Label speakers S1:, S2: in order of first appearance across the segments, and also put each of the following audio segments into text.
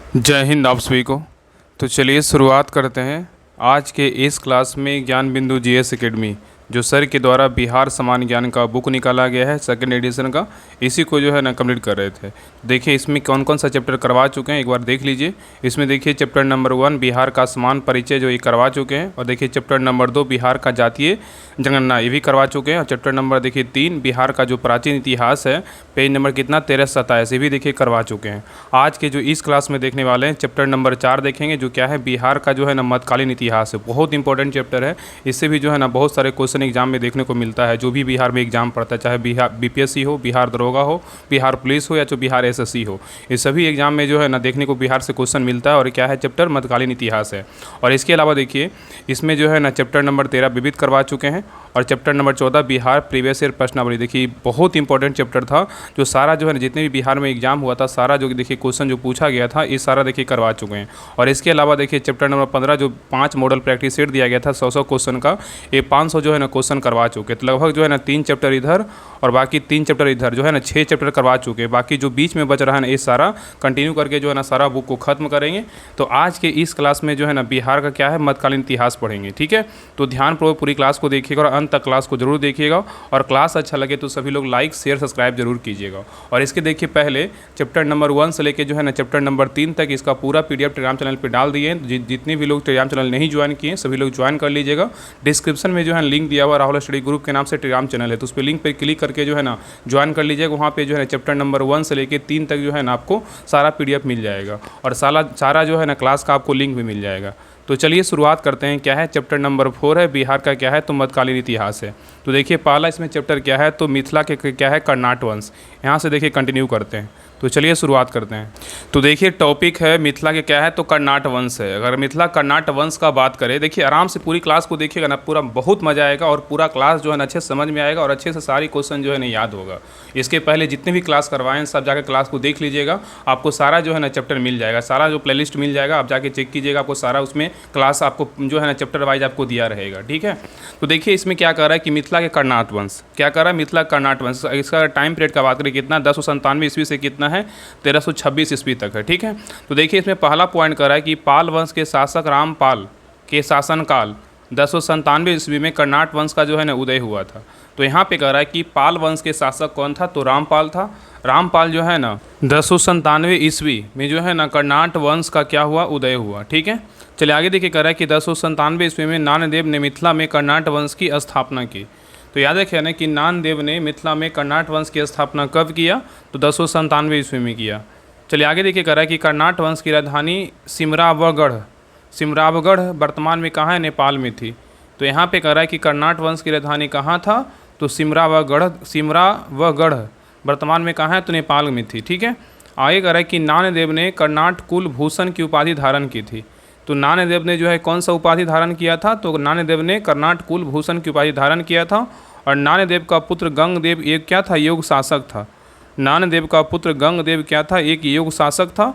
S1: जय हिंद आप सभी को। तो चलिए शुरुआत करते हैं आज के इस क्लास में ज्ञान बिंदु जीएस एकेडमी जो सर के द्वारा बिहार समान ज्ञान का बुक निकाला गया है सेकंड एडिशन का, इसी को जो है ना कंप्लीट कर रहे थे। देखिए इसमें कौन कौन सा चैप्टर करवा चुके हैं एक बार देख लीजिए। इसमें देखिए चैप्टर नंबर 1 बिहार का समान परिचय जो ये करवा चुके हैं, और देखिए चैप्टर नंबर 2 बिहार का जातीय जनगणना ये भी करवा चुके हैं, और चैप्टर नंबर देखिए 3 बिहार का जो प्राचीन इतिहास है पेज नंबर कितना 1327 ये भी देखिए करवा चुके हैं। आज के जो इस क्लास में देखने वाले हैं चैप्टर नंबर 4 देखेंगे जो क्या है बिहार का जो है ना मध्यकालीन इतिहास है। बहुत इंपॉर्टेंट चैप्टर है, इससे भी जो है ना बहुत सारे क्वेश्चन एग्जाम में देखने को मिलता है। जो भी बिहार में एग्जाम पड़ता है, चाहे बिहार बीपीएससी हो, बिहार दरोगा हो, बिहार पुलिस हो या जो बिहार एसएससी हो, ये सभी एग्जाम में जो है ना देखने को बिहार से क्वेश्चन मिलता है। और क्या है चैप्टर मध्यकालीन इतिहास है। और इसके अलावा देखिए इसमें जो है ना चैप्टर नंबर 13 विविध करवा चुके हैं, और chapter number 14 Bihar previous year प्रश्नावली। देखिए बहुत इंपॉर्टेंट चैप्टर था, जो सारा जो है ना जितने भी बिहार में एग्जाम हुआ था सारा जो देखिए क्वेश्चन जो पूछा गया था ये सारा देखिए करवा चुके हैं। और इसके अलावा देखिए चैप्टर नंबर 15 जो 5 मॉडल प्रैक्टिस सेट दिया गया था 100 क्वेश्चन का, ये 500 जो है ना क्वेश्चन करवा चुके। तो लगभग जो है ना 3 चैप्टर इधर और बाकी 3 चैप्टर इधर जो है ना 6 चैप्टर करवा चुके। बाकी जो बीच में बच रहा है ना ये सारा कंटिन्यू करके जो है ना सारा बुक को खत्म करेंगे। तो आज के इस क्लास में जो है ना बिहार का क्या है मध्यकालीन इतिहास पढ़ेंगे, ठीक है। तो ध्यानपूर्वक पूरी क्लास को देखिएगा और अंत तक क्लास को जरूर देखिएगा, और क्लास अच्छा लगे तो सभी लोग लाइक शेयर सब्सक्राइब जरूर कीजिएगा। और इसके देखिए पहले चैप्टर नंबर 1 से लेके जो है ना चैप्टर नंबर 3 तक इसका पूरा पीडीएफ टेलीग्राम चैनल पे डाल दिए हैं। जितने भी लोग टेलीग्राम चैनल नहीं ज्वाइन किए सभी लोग ज्वाइन कर लीजिएगा। डिस्क्रिप्शन में जो है लिंक दिया हुआ राहुल स्टडी ग्रुप के नाम से टेलीग्राम चैनल है, तो उस पर लिंक पर क्लिक करके जो है ना ज्वाइन कर लीजिएगा। वहाँ पे जो है ना चैप्टर नंबर 1 से लेके 3 तक जो है ना आपको सारा पीडीएफ मिल जाएगा, और सारा जो है ना क्लास का आपको लिंक भी मिल जाएगा। तो चलिए शुरुआत करते हैं। क्या है चैप्टर नंबर 4 है बिहार का क्या है तो मध्यकालीन इतिहास है। तो देखिए पहला इसमें चैप्टर क्या है तो मिथिला के क्या है कर्नाट वंश। यहाँ से देखिए कंटिन्यू करते हैं। तो चलिए शुरुआत करते हैं। तो देखिए टॉपिक है मिथिला के क्या है तो कर्नाट वंश है। अगर मिथिला कर्नाट वंश का बात करें, देखिए आराम से पूरी क्लास को देखिएगा ना, पूरा बहुत मजा आएगा और पूरा क्लास जो है ना अच्छे समझ में आएगा और अच्छे से सारी क्वेश्चन जो है ना याद होगा। इसके पहले जितने भी क्लास करवाएं सब जाकर क्लास को देख लीजिएगा, आपको सारा जो है ना चैप्टर मिल जाएगा, सारा जो प्लेलिस्ट मिल जाएगा, आप जाके चेक कीजिएगा, आपको सारा उसमें क्लास आपको जो है ना चैप्टर वाइज आपको दिया रहेगा, ठीक है। तो देखिए इसमें क्या कर रहा है कि मिथिला के कर्नाट वंश क्या कर रहा है, मिथिला कर्नाट वंश इसका टाइम पीरियड का बात करें कितना 1097 ईस्वी से कितना है 1326 ईस्वी तक है, ठीक है। तो देखिए इसमें पहला पॉइंट कर रहा है कि पाल वंश के शासक रामपाल के शासनकाल 1097 ईस्वी में कर्नाट वंश का जो है ना उदय हुआ था। तो यहाँ पे कह रहा है कि पाल वंश के शासक कौन था तो रामपाल था। रामपाल जो है ना 1097 ईस्वी में जो है ना कर्नाट वंश का क्या हुआ उदय हुआ, ठीक है। चलिए आगे देखिए कह रहा है कि 1097 ईस्वी में नानदेव ने मिथिला में कर्नाट वंश की स्थापना की। तो याद रखिए ना कि नानदेव ने मिथिला में कर्नाट वंश की स्थापना कब किया तो 1097 ईस्वी में किया। चलिए आगे देखिए कह रहा है कि कर्नाट वंश की राजधानी सिमरावगढ़ वर्तमान में कहाँ है नेपाल में थी। तो यहाँ पे कह रहा है कि कर्नाट वंश की राजधानी कहाँ था तो सिमरावगढ़ वर्तमान में कहाँ है तो नेपाल में थी, ठीक है। आगे कह रहा है कि नानदेव ने कर्नाट कुल भूषण की उपाधि धारण की थी। तो नानदेव ने जो है कौन सा उपाधि धारण किया था तो नानदेव ने कर्नाट कुल भूषण की उपाधि धारण किया था। और नानदेव का पुत्र गंगदेव एक क्या था योग शासक था। नानदेव का पुत्र गंगदेव क्या था एक योग शासक था।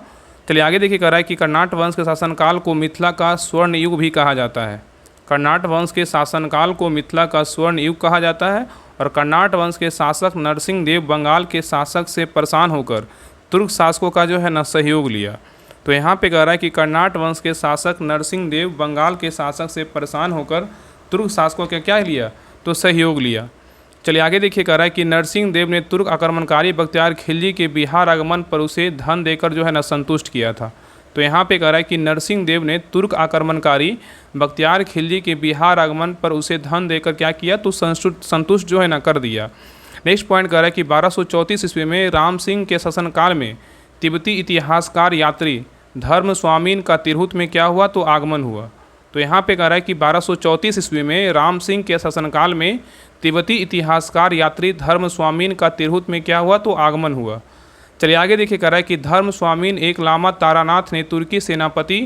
S1: चलिए आगे देखिए कह रहा है कि कर्नाट वंश के शासनकाल को मिथिला का स्वर्ण युग भी कहा जाता है। कर्नाट वंश के शासनकाल को मिथिला का स्वर्ण युग कहा जाता है। और कर्नाट वंश के शासक नरसिंह देव बंगाल के शासक से परेशान होकर तुर्क शासकों का जो है ना सहयोग लिया। तो यहाँ पे कह रहा है कि कर्नाट वंश के शासक नरसिंह देव बंगाल के शासक से परेशान होकर तुर्क शासकों का क्या लिया तो सहयोग लिया। चलिए आगे देखिए कह रहा है कि नरसिंह देव ने तुर्क आक्रमणकारी बख्तियार खिलजी के बिहार आगमन पर उसे धन देकर जो है ना संतुष्ट किया था। तो यहाँ पे कह रहा है कि नरसिंह देव ने तुर्क आक्रमणकारी बख्तियार खिलजी के बिहार आगमन पर उसे धन देकर क्या किया तो संतुष्ट जो है ना कर दिया। नेक्स्ट पॉइंट कह रहा है कि 1234 ईस्वी में राम सिंह के शासनकाल में तिब्बती इतिहासकार यात्री धर्म स्वामीन का तिरहुत में क्या हुआ तो आगमन हुआ। तो यहाँ पे कह रहा है कि 1234 ईस्वी में राम सिंह के शासनकाल में तिब्बती इतिहासकार यात्री धर्म स्वामीन का तिरहुत में क्या हुआ तो आगमन हुआ। चलिए आगे देखिए कह रहा है कि धर्म स्वामीन एक लामा तारानाथ ने तुर्की सेनापति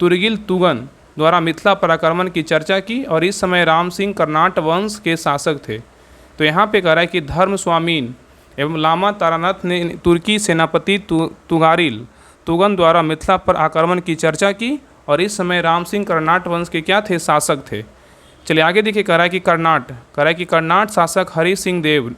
S1: तुर्गिल तुगन द्वारा मिथिला पर आक्रमण की चर्चा की, और इस समय राम सिंह कर्नाट वंश के शासक थे। तो यहाँ पे कह रहा है कि धर्म स्वामीन एवं लामा तारानाथ ने तुर्की सेनापति तुगारिल तुगन द्वारा मिथिला पर आक्रमण की चर्चा की, और इस समय राम सिंह कर्नाट वंश के क्या थे शासक थे। चलिए आगे देखिए कह रहा है कि कर्नाट शासक हरि सिंह देव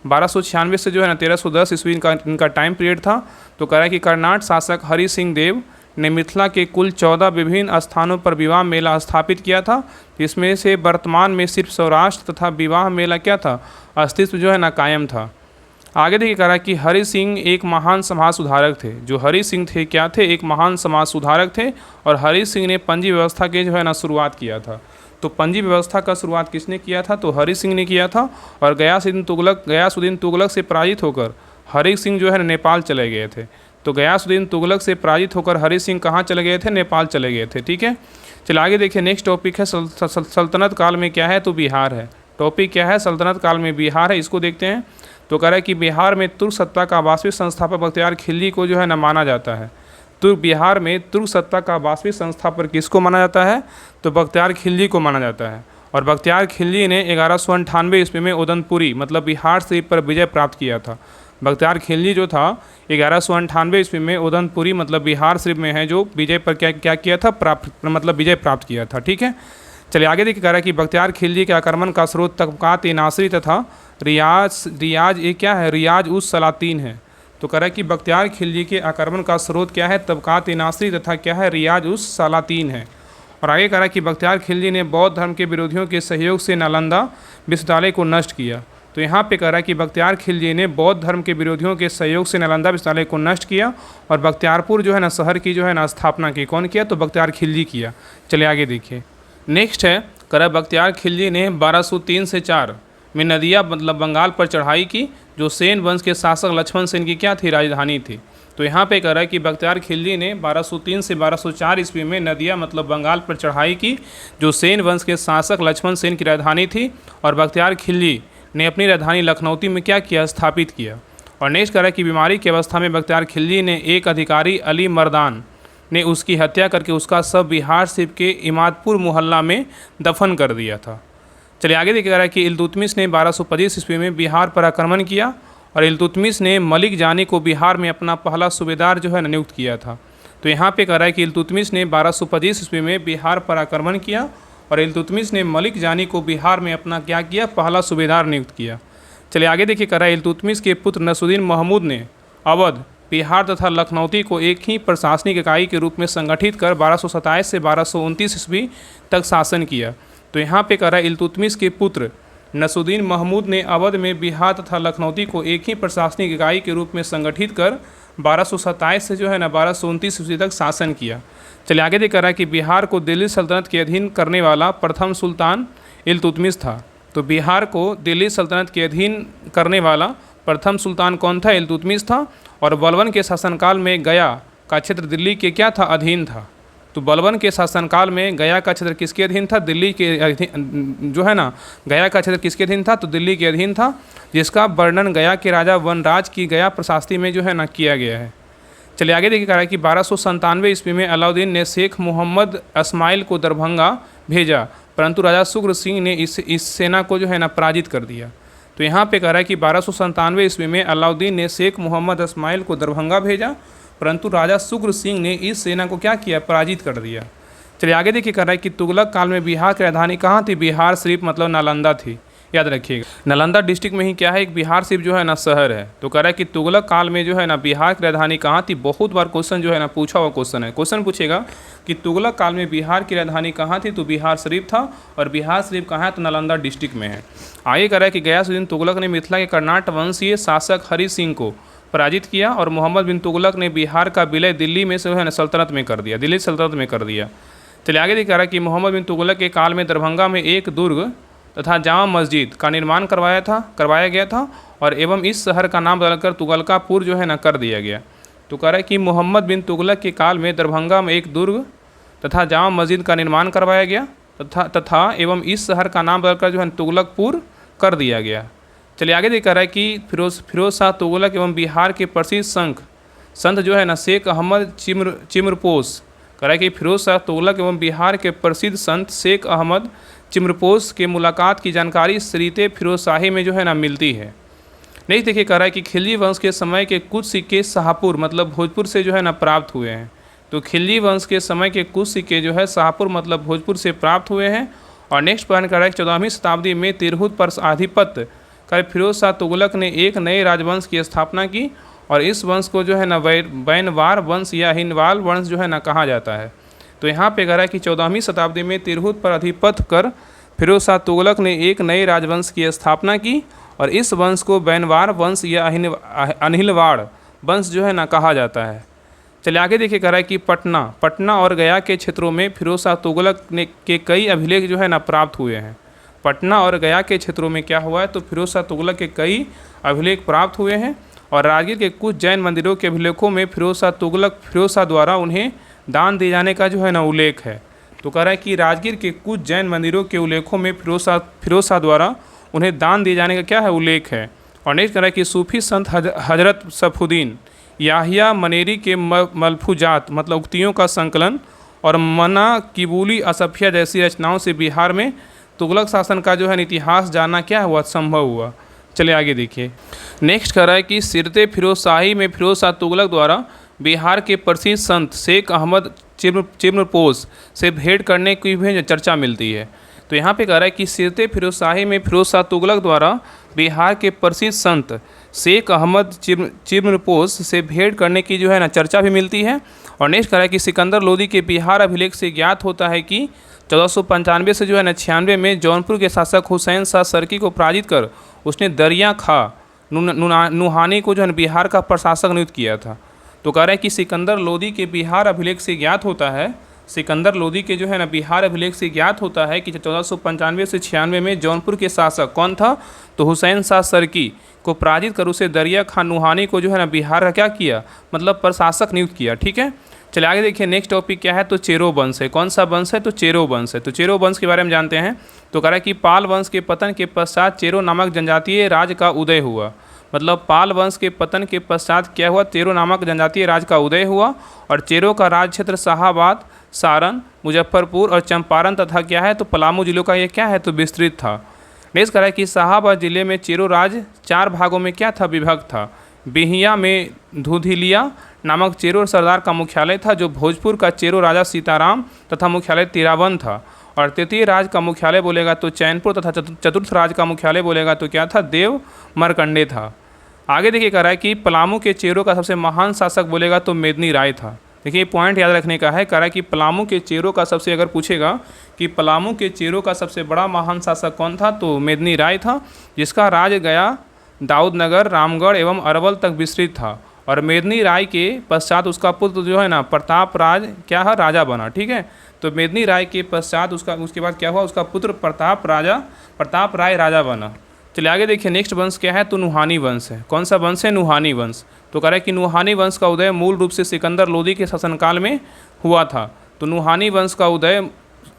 S1: 1296 से जो है ना 1310 ईस्वी इनका टाइम पीरियड था। तो कह रहा है कि कर्नाट शासक हरि सिंह देव ने मिथिला के कुल 14 विभिन्न स्थानों पर विवाह मेला स्थापित किया था। इसमें से वर्तमान में सिर्फ सौराष्ट्र तथा विवाह मेला क्या था, अस्तित्व जो है ना कायम था। आगे देखिए कह रहा है कि हरि सिंह एक महान समाज सुधारक थे। जो हरि सिंह थे क्या थे, एक महान समाज सुधारक थे। और हरि सिंह ने पंजी व्यवस्था के जो है ना शुरुआत किया था। तो पंजी व्यवस्था का शुरुआत किसने किया था, तो हरि सिंह ने किया था। और गयासुद्दीन तुगलक से पराजित होकर हरि सिंह जो है ना नेपाल चले गए थे। तो गयासुद्दीन तुगलक से पराजित होकर हरि सिंह कहाँ चले गए थे, नेपाल चले गए थे। ठीक है, चलिए आगे देखिए। नेक्स्ट टॉपिक है सल्तनत काल में क्या है, तो बिहार है। टॉपिक क्या है, सल्तनत काल में बिहार है, इसको देखते हैं। तो कह रहा है कि बिहार में तुर्क सत्ता का वास्तविक संस्थापक बख्तियार खिलजी को जो है ना माना जाता है। तो बिहार में तुर्क सत्ता का वास्तविक संस्थापक किसको माना जाता है, तो बख्तियार खिलजी को माना जाता है। और बख्तियार खिलजी ने 1198 ईस्वी में उदनपुरी मतलब बिहार शरीफ पर विजय प्राप्त किया था। बख्तियार खिलजी जो था 1198 ईस्वी में उदनपुरी मतलब बिहार शरीफ में है, जो विजय पर क्या किया था, विजय प्राप्त किया था। ठीक है, चलिए आगे देखिए। कह रहा है कि बख्तियार खिलजी के आक्रमण का स्रोत तबकात नासिरी तथा रियाज ये क्या है, रियाज उस सलातीन है। तो कह रहा है कि बख्तियार खिलजी के आक्रमण का स्रोत क्या है, तबकात नासिरी तथा क्या है, रियाज उस सलातीन है। और आगे कह रहा है कि बख्तियार खिलजी ने बौद्ध धर्म के विरोधियों के सहयोग से नालंदा विश्वविद्यालय को नष्ट किया। तो यहाँ पे कह रहा है कि बख्तियार खिलजी ने बौद्ध धर्म के विरोधियों के सहयोग से नालंदा विश्वविद्यालय को नष्ट किया और बख्तियारपुर जो है ना शहर की जो है ना स्थापना की। कौन किया, तो बख्तियार खिलजी किया। चलिए आगे देखिए। नेक्स्ट है, कह रहा है बख्तियार खिलजी ने 1203 से 4 में नदिया मतलब बंगाल पर चढ़ाई की, जो सेन वंश के शासक लक्ष्मण सेन की क्या थी, राजधानी थी। तो यहाँ पे कह रहा है कि बख्तियार खिलजी ने 1203 से 1204 ईस्वी में नदिया मतलब बंगाल पर चढ़ाई की, जो सेन वंश के शासक लक्ष्मण सेन की राजधानी थी। और बख्तियार खिलजी ने अपनी राजधानी लखनऊती में क्या किया, स्थापित किया। और नेक्स्ट कह रहा है कि बीमारी की अवस्था में बख्तियार खिलजी ने एक अधिकारी अली मर्दान ने उसकी हत्या करके उसका शव बिहार शरीफ के इमादपुर मोहल्ला में दफन कर दिया था। चलिए आगे देखिए। कह रहा है कि इल्तुतमिश ने 1225 ईस्वी में बिहार पर आक्रमण किया और इल्तुतमिश ने मलिक जानी को बिहार में अपना पहला सूबेदार जो है ना नियुक्त किया था। तो यहाँ पे कह रहा है कि इल्तुतमिश ने 1225 ईस्वी में बिहार पर आक्रमण किया और इल्तुतमिश ने मलिक जानी को बिहार में अपना क्या किया, पहला सूबेदार नियुक्त किया। चलिए आगे देखिए। कह रहा है इल्तुतमिश के पुत्र नसरुद्दीन महमूद ने अवध, बिहार तथा लखनऊती को एक ही प्रशासनिक इकाई के रूप में संगठित कर 1227 से 1229 ईस्वी तक शासन किया। तो यहाँ पे कह रहा है इल्तुतमिश के पुत्र नसरुद्दीन महमूद ने अवध में बिहार तथा लखनऊती को एक ही प्रशासनिक इकाई के रूप में संगठित कर 1227 से जो है ना 1229 ईस्वी तक शासन किया। चलिए आगे देखिए। कह रहा है कि बिहार को दिल्ली सल्तनत के अधीन करने वाला प्रथम सुल्तान इल्तुतमिश था। तो बिहार को दिल्ली सल्तनत के अधीन करने वाला प्रथम सुल्तान कौन था, इल्तुतमिश था। और बलबन के शासनकाल में गया का क्षेत्र दिल्ली के क्या था, अधीन था। तो बलबन के शासनकाल में गया का क्षेत्र किसके अधीन था, दिल्ली के अधीन जो है ना, गया का क्षेत्र किसके अधीन था, तो दिल्ली के अधीन था, जिसका वर्णन गया के राजा वनराज की गया प्रशास्ति में जो है ना किया गया है। चलिए आगे देखिए। कह रहा है कि 1297 ईस्वी में अलाउद्दीन ने शेख मोहम्मद इस्माइल को दरभंगा भेजा, परंतु राजा शुक्र सिंह ने इस सेना को जो है ना पराजित कर दिया। तो यहाँ पे कह रहा है कि 1297 ईस्वी में अलाउद्दीन ने शेख मोहम्मद इस्माइल को दरभंगा भेजा, परंतु राजा शुक्र सिंह ने इस सेना को क्या किया, पराजित कर दिया। चलिए आगे देखिए। कह रहा है कि तुगलक काल में बिहार की राजधानी कहाँ थी, बिहार शरीफ मतलब नालंदा थी। याद रखिएगा, नालंदा डिस्ट्रिक्ट में ही क्या है, एक बिहार शरीफ जो है ना शहर है। तो कह रहा है कि तुगलक काल में जो है ना बिहार की राजधानी कहाँ थी। बहुत बार क्वेश्चन जो है ना पूछा हुआ क्वेश्चन है। क्वेश्चन पूछेगा कि तुगलक काल में बिहार की राजधानी कहाँ थी, तो बिहार शरीफ था। और बिहार शरीफ कहाँ है, तो नालंदा डिस्ट्रिक्ट में है। आगे कह रहा है कि गयासुद्दीन तुगलक ने मिथिला के कर्नाट वंशीय शासक हरि सिंह को पराजित किया और मोहम्मद बिन तुगलक ने बिहार का विलय दिल्ली में से जो है ना सल्तनत में कर दिया, दिल्ली सल्तनत में कर दिया। चलिए आगे कह रहा है कि मोहम्मद बिन तुगलक के काल में दरभंगा में एक दुर्ग तथा जामा मस्जिद का निर्माण करवाया गया था और एवं इस शहर का नाम बदलकर तुगलकापुर जो है ना कर दिया गया। तो कह रहा है कि मोहम्मद बिन तुगलक के काल में दरभंगा में एक दुर्ग तथा जामा मस्जिद का निर्माण करवाया गया तथा एवं इस शहर का नाम बदलकर जो है तुगलकपुर कर दिया गया। चलिए आगे कह रहा है कि फिरोज शाह तुगलक एवं बिहार के प्रसिद्ध संत जो है ना शेख अहमद चिम्रपोश, कह रहा है कि फिरोज शाह तुगलक एवं बिहार के प्रसिद्ध संत शेख अहमद चिम्रपोश के मुलाकात की जानकारी सरीते फिरोज शाही में जो है ना मिलती है। नेक्स्ट देखिए। कह रहा है कि खिलजी वंश के समय के कुछ सिक्के शाहपुर मतलब भोजपुर से जो है ना प्राप्त हुए हैं। तो खिलजी वंश के समय के कुछ सिक्के जो है शाहपुर मतलब भोजपुर से प्राप्त हुए हैं। और नेक्स्ट पॉइंट कह रहा है कि 14वीं शताब्दी में तिरहुत पर आधिपत्य कर फिरोज शाह तुगलक ने एक नए राजवंश की स्थापना की और इस वंश को जो है ना बैनवार वंश या हिनवाल वंश जो है ना कहा जाता है। तो यहाँ पे कह रहा है कि 14वीं शताब्दी में तिरहुत पर अधिपत्य कर फिरोज शाह तुगलक ने एक नए राजवंश की स्थापना की और इस वंश को बैनवार वंश या अनिलवाड़ वंश जो है ना कहा जाता है। चलिए आगे देखिए, कह रहा है कि पटना और गया के क्षेत्रों में फिरोज शाह तुगलक ने के कई अभिलेख जो है ना प्राप्त हुए हैं। पटना और गया के क्षेत्रों में क्या हुआ है, तो फिरोज शाह तुगलक के कई अभिलेख प्राप्त हुए हैं और राजगीर के कुछ जैन मंदिरों के अभिलेखों में फिरोज शाह द्वारा उन्हें दान दिए जाने का जो है ना उल्लेख है। तो कह रहा है कि राजगीर के कुछ जैन मंदिरों के उल्लेखों में फिरोज शाह द्वारा उन्हें दान दिए जाने का क्या है उल्लेख है। और नेक्स्ट कह रहा है कि सूफी संत हजरत सफुद्दीन याहिया मनेरी के मलफूजात मतलब उक्तियों का संकलन और मना किबूली असफिया जैसी रचनाओं से बिहार में तुगलक शासन का जो है इतिहास जानना क्या हुआ, संभव हुआ। चलिए आगे देखिए, नेक्स्ट कह रहा है कि सिरते फिरोज शाही में फिरोज शाह तुगलक द्वारा बिहार के प्रसिद्ध संत शेख अहमद चिम्रपोश से भेंट करने की भी चर्चा मिलती है। तो यहाँ पे कह रहा है कि सिरते फिरोज शाही में फिरोज शाह तुगलक द्वारा बिहार के प्रसिद्ध संत शेख अहमद चिम्रपोश से भेंट करने की जो है ना चर्चा भी मिलती है। और नेक्स्ट कह रहा है कि सिकंदर लोदी के बिहार अभिलेख से ज्ञात होता है कि 1495 से जो है ना 96 में जौनपुर के शासक हुसैन शाह सरकी को पराजित कर उसने दरिया खां नुहानी को जो है बिहार का प्रशासक नियुक्त किया था। तो कह रहा है कि सिकंदर लोदी के बिहार अभिलेख से ज्ञात होता है, सिकंदर लोदी के जो है ना बिहार अभिलेख से ज्ञात होता है कि 1495 से 96 में जौनपुर के शासक कौन था, तो हुसैन शाह सरकी को पराजित कर उसे दरिया खां नुहानी को जो है ना बिहार का क्या किया, मतलब प्रशासक नियुक्त किया। ठीक है, चलिए आगे देखिए, नेक्स्ट टॉपिक क्या है, तो चेरो वंश है। कौन सा वंश है, तो चेरो वंश है। तो चेरो वंश के बारे में जानते हैं। तो कह रहा है कि पाल वंश के पतन के पश्चात चेरो नामक जनजातीय राज का उदय हुआ। मतलब पाल वंश के पतन के पश्चात क्या हुआ, चेरो नामक जनजातीय राज का उदय हुआ और चेरो का राज क्षेत्र शाहाबाद, सारण, मुजफ्फरपुर और चंपारण तथा क्या है, तो पलामू जिलों का ये क्या है, तो विस्तृत था। नेक्स्ट कह रहा है कि शाहाबाद जिले में चेरो राज 4 भागों में क्या था, विभक्त था। बिहिया में धुधिलिया नामक चेरो सरदार का मुख्यालय था, जो भोजपुर का चेरो राजा सीताराम तथा मुख्यालय तिरावन था। और तृतीय राज का मुख्यालय बोलेगा तो चैनपुर तथा चतुर्थ राज का मुख्यालय बोलेगा तो क्या था, देव मरकंडे था। आगे देखिए, कह रहा है कि पलामू के चेरो का सबसे महान शासक बोलेगा तो मेदिनी राय था। देखिए पॉइंट याद रखने का है। कह रहा है कि पलामू के चेरो का सबसे, अगर पूछेगा कि पलामू के चेरो का सबसे बड़ा महान शासक कौन था, तो मेदिनी राय था, जिसका राज गया, दाऊदनगर, रामगढ़ एवं अरवल तक विस्तृत था। और मेदिनी राय के पश्चात उसका पुत्र जो है ना प्रताप राज क्या है, राजा बना। ठीक है, तो मेदिनी राय के पश्चात उसके बाद क्या हुआ, उसका पुत्र प्रताप राय राजा बना। चलिए आगे देखिए, नेक्स्ट वंश क्या है, तो नुहानी वंश है। कौन सा वंश है, नुहानी वंश। तो कह रहा है कि नुहानी वंश का उदय मूल रूप से सिकंदर लोदी के शासनकाल में हुआ था। तो नुहानी वंश का उदय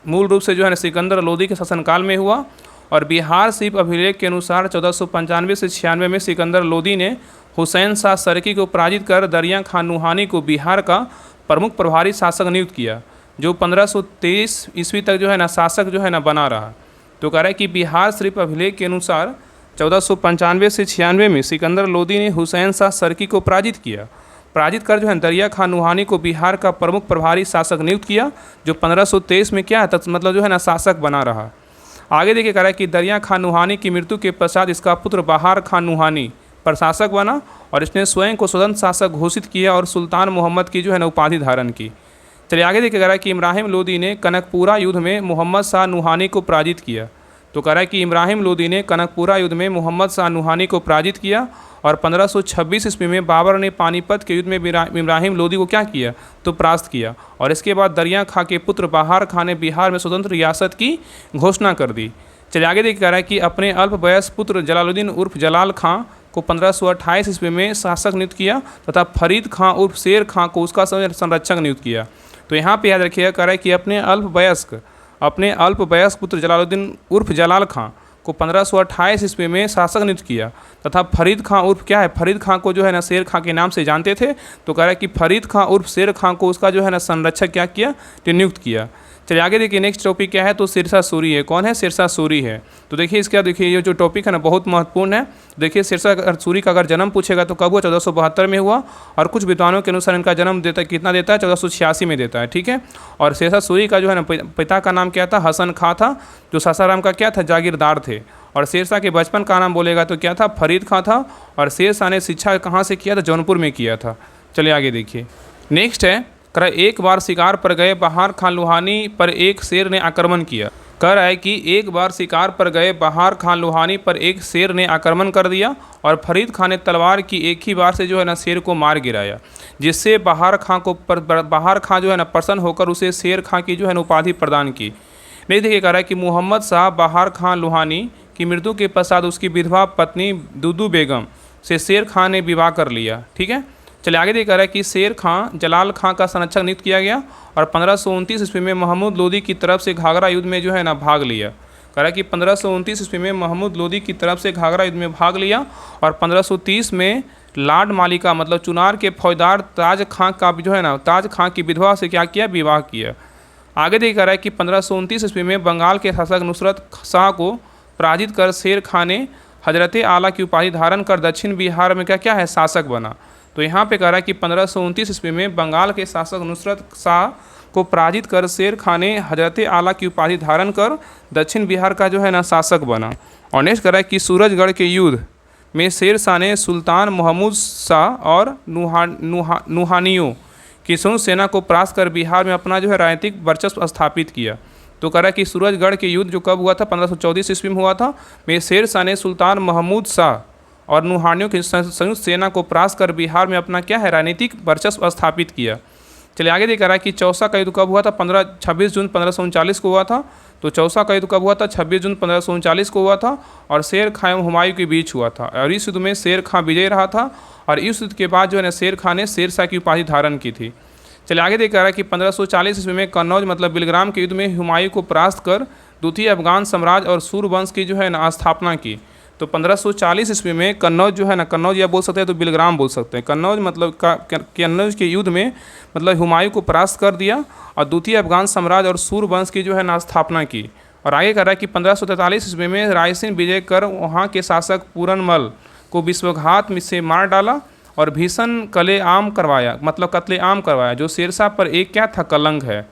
S1: मूल रूप से जो है ना सिकंदर लोदी के शासनकाल में हुआ और बिहार शिप अभिलेख के अनुसार 1495 से 96 में सिकंदर लोदी ने हुसैन शाह सरकी को पराजित कर दरिया खां नुहानी को बिहार का प्रमुख प्रभारी शासक नियुक्त किया, जो 1523 ईस्वी तक जो है ना शासक जो है ना बना रहा। तो कह रहा है कि बिहार शरीफ अभिलेख के अनुसार 1495 से 96 में सिकंदर लोदी ने हुसैन शाह सरकी को पराजित कर जो है दरिया खां नुहानी को बिहार का प्रमुख प्रभारी शासक नियुक्त किया, जो 1523 में क्या है, मतलब जो है ना शासक बना रहा। आगे देखिए, कह रहा है कि दरिया खां नुहानी की मृत्यु के पश्चात इसका पुत्र बहार खां नुहानी प्रशासक बना और इसने स्वयं को स्वतंत्र शासक घोषित किया और सुल्तान मोहम्मद की जो है ना उपाधि धारण की। चलिए आगे देखिए, कह रहा है कि इब्राहिम लोदी ने कनकपुरा युद्ध में मोहम्मद शाह नुहानी को पराजित किया। तो कह रहा है कि इब्राहिम लोदी ने कनकपुरा युद्ध में मोहम्मद शाह नुहानी को पराजित किया और 1526 ईस्वी में बाबर ने पानीपत के युद्ध में इब्राहिम लोदी को क्या किया, तो परास्त किया। और इसके बाद दरिया खां के पुत्र बहार खां ने बिहार में स्वतंत्र रियासत की घोषणा कर दी। चलिए आगे देखिए, कह रहा है कि अपने अल्प वयस्क पुत्र जलालुद्दीन उर्फ जलाल खां को 1528 ईस्वी में शासक नियुक्त किया तथा फरीद खां उर्फ शेर खां को उसका संरक्षक नियुक्त किया। तो यहाँ पे याद रखिएगा, कह रहा है कि अपने अल्प वयस्क पुत्र जलालुद्दीन उर्फ जलाल खां को 1528 ईस्वी में शासक नियुक्त किया तथा फरीद खां उर्फ क्या है, फरीद खां को जो है ना शेर खां के नाम से जानते थे। तो कह रहा है कि फरीद खां उर्फ शेर खां को उसका जो है ना संरक्षक क्या किया, तो नियुक्त किया। चलिए आगे देखिए नेक्स्ट टॉपिक क्या है, तो सिरसा सूरी है। कौन है? सिरसा सूरी है। तो देखिए इसका देखिए ये जो टॉपिक है ना बहुत महत्वपूर्ण है। देखिए सिरसा सूरी का अगर जन्म पूछेगा तो कब हुआ? 1472 में हुआ, और कुछ विद्वानों के अनुसार इनका जन्म देता कितना देता है? 1486 में देता है, ठीक है। और सिरसा सूरी का जो है ना पिता का नाम क्या था? हसन खां था, जो सासाराम का क्या था? जागीरदार थे। और शेरशाह के बचपन का नाम बोलेगा तो क्या था? फरीद खां था। और शेरशाह ने शिक्षा कहाँ से किया था? जौनपुर में किया था। चलिए आगे देखिए नेक्स्ट है, कह रहा है एक बार शिकार पर गए बहार खां लुहानी पर एक शेर ने आक्रमण किया। कह रहा है कि एक बार शिकार पर गए बहार खां लुहानी पर एक शेर ने आक्रमण कर दिया, और फरीद खां ने तलवार की एक ही बार से जो है ना शेर को मार गिराया, जिससे बहार खां जो है ना प्रसन्न होकर उसे शेर खां की जो है ना उपाधि प्रदान की। नहीं देखिए कह रहा है कि मोहम्मद शाह बहार खां लुहानी की मृत्यु के पश्चात उसकी विधवा पत्नी दुदू बेगम से शेर खां ने विवाह कर लिया, ठीक है। चलिए आगे देखा रहा है कि शेर खां जलाल खां का संरक्षक नियुक्त किया गया, और 1529 ईस्वी में महमूद लोदी की तरफ से घाघरा युद्ध में जो है ना भाग लिया। कह रहा है कि 1529 ईस्वी में महमूद लोदी की तरफ से घाघरा युद्ध में भाग लिया, और 1530 में लाड मालिका मतलब चुनार के फौजदार ताज खां का जो है ना ताज खां की विधवा से क्या किया? विवाह किया। आगे देखा रहा है कि 1529 ईस्वी में बंगाल के शासक नुसरत शाह को पराजित कर शेर खां ने हजरत आला की उपाधि धारण कर दक्षिण बिहार में क्या है? शासक बना। तो यहाँ पे कह रहा है कि 1529 ईस्वी में बंगाल के शासक नुसरत शाह को पराजित कर शेर खां ने हजरत आला की उपाधि धारण कर दक्षिण बिहार का जो है ना शासक बना। और नेक्स्ट कह रहा है कि सूरजगढ़ के युद्ध में शेर शाह ने सुल्तान महमूद शाह और नुहानियों की संयुक्त सेना को परास्त कर बिहार में अपना जो है राजनीतिक वर्चस्व स्थापित किया। तो कह रहा है कि सूरजगढ़ के युद्ध जो कब हुआ था? 1514 ईस्वी में हुआ था। में शेर शाह ने सुल्तान महमूद शाह और नुहानियों की संयुक्त सेना को परास्त कर बिहार में अपना क्या है? राजनीतिक वर्चस्व स्थापित किया। चलिए आगे देखा रहा है कि चौसा का युद्ध कब हुआ था? 26 जून 1539 को हुआ था। तो चौसा का युद्ध कब हुआ था? 26 जून 1539 को हुआ था, और शेर खां एवं हुमायूं के बीच हुआ था। और इस युद्ध में शेर खां विजयी रहा था, और इस युद्ध के बाद जो है ना शेर खां ने शेरशाह की उपाधि धारण की थी। चलिए आगे देखा रहा है कि 1540 ईस्वी में कन्नौज मतलब बिलग्राम के युद्ध में हुमायूं को परास्त कर द्वितीय अफगान साम्राज्य और सूर वंश की जो है ना स्थापना की। तो 1540 ईस्वी में कन्नौज जो है ना, कन्नौज या बोल सकते हैं तो बिलग्राम बोल सकते हैं। कन्नौज मतलब कन्नौज के युद्ध में मतलब हुमायूं को परास्त कर दिया, और द्वितीय अफगान साम्राज्य और सूर वंश की जो है ना स्थापना की। और आगे कह रहा है कि 1543 ईस्वी में रायसेन विजय कर वहाँ के शासक पूरनमल को विश्वघात से मार डाला, और भीषण कत्लेआम करवाया, जो शेरशाह पर एक क्या था? कलंक है।